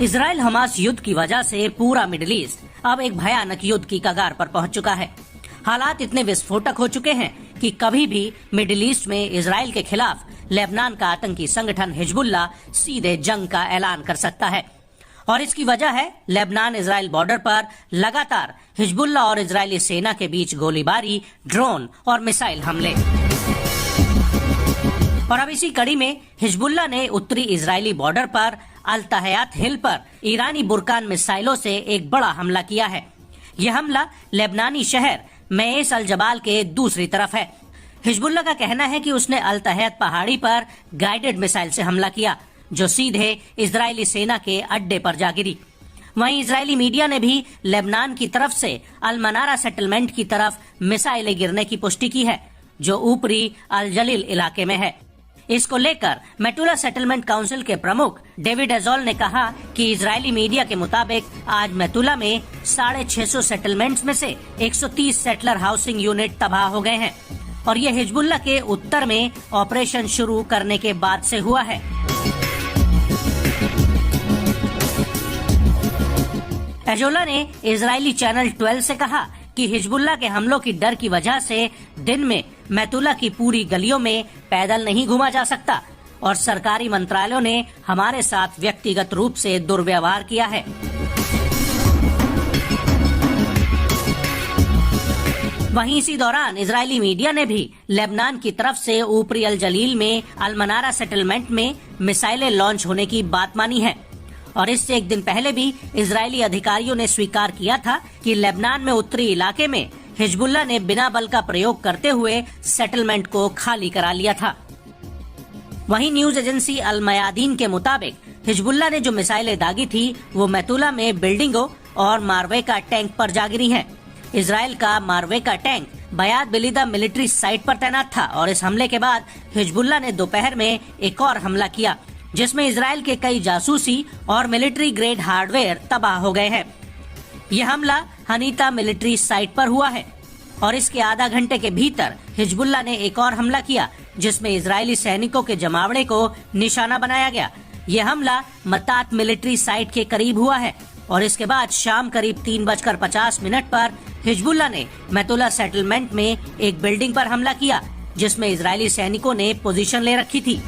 Israel Hamas युद्ध की वजह से पूरा मिडिल ईस्ट अब एक भयानक युद्ध की कगार पर पहुंच चुका है। हालात इतने विस्फोटक हो चुके हैं कि कभी भी मिडिल ईस्ट में इजराइल के खिलाफ लेबनान का आतंकी संगठन हिजबुल्लाह सीधे जंग का ऐलान कर सकता है। और इसकी वजह है लेबनान इजराइल बॉर्डर पर लगातार हिजबुल्लाह और इजरायली सेना के बीच गोलीबारी, ड्रोन और मिसाइल हमले। और अब इसी कड़ी में हिजबुल्लाह ने उत्तरी इजरायली बॉर्डर पर अल तहयात हिल पर ईरानी बुरकान मिसाइलों से एक बड़ा हमला किया है। यह हमला लेबनानी शहर मेस अल जबाल के दूसरी तरफ है। हिजबुल्लाह का कहना है कि उसने अल तहयात पहाड़ी पर गाइडेड मिसाइल से हमला किया, जो सीधे इजरायली सेना के अड्डे पर जा गिरी। वहीं इजरायली मीडिया ने भी लेबनान की तरफ से अल मनारा सेटलमेंट की तरफ मिसाइलें गिरने की पुष्टि की है, जो ऊपरी अल जलील इलाके में है। इसको लेकर मेटुला सेटलमेंट काउंसिल के प्रमुख डेविड एजोल ने कहा कि इजरायली मीडिया के मुताबिक आज मेटुला में 650 सेटलमेंट्स में से 130 सेटलर हाउसिंग यूनिट तबाह हो गए हैं और ये हिजबुल्लाह के उत्तर में ऑपरेशन शुरू करने के बाद से हुआ है। एजोला ने इजरायली चैनल 12 से कहा कि हिजबुल्लाह के हमलों की डर की वजह से दिन में मेतुला की पूरी गलियों में पैदल नहीं घूमा जा सकता और सरकारी मंत्रालयों ने हमारे साथ व्यक्तिगत रूप से दुर्व्यवहार किया है। वहीं इसी दौरान इजरायली मीडिया ने भी लेबनान की तरफ से ऊपरी अल जलील में अल मनारा सेटलमेंट में मिसाइलें लॉन्च होने की बात मानी है। और इससे एक दिन पहले भी इजरायली अधिकारियों ने स्वीकार किया था कि लेबनान में उत्तरी इलाके में हिजबुल्लाह ने बिना बल का प्रयोग करते हुए सेटलमेंट को खाली करा लिया था। वहीं न्यूज एजेंसी अल मयादीन के मुताबिक हिजबुल्लाह ने जो मिसाइलें दागी थी वो मेतुला में बिल्डिंगों और मारवेका टैंक पर जा गिरी हैं। इजराइल का मारवेका टैंक बयात बिलिदा मिलिट्री साइट पर तैनात था और इस हमले के बाद हिजबुल्लाह ने दोपहर में एक और हमला किया, जिसमें इजराइल के कई जासूसी और मिलिट्री ग्रेड हार्डवेयर तबाह हो गए हैं। यह हमला हनीता मिलिट्री साइट पर हुआ है और इसके आधा घंटे के भीतर हिजबुल्लाह ने एक और हमला किया, जिसमें इजरायली सैनिकों के जमावड़े को निशाना बनाया गया। यह हमला मतात मिलिट्री साइट के करीब हुआ है और इसके बाद शाम करीब 3:50 पर हिजबुल्लाह ने मेतुला सेटलमेंट में एक बिल्डिंग पर हमला किया, जिसमें इजरायली सैनिकों ने पोजीशन ले रखी थी।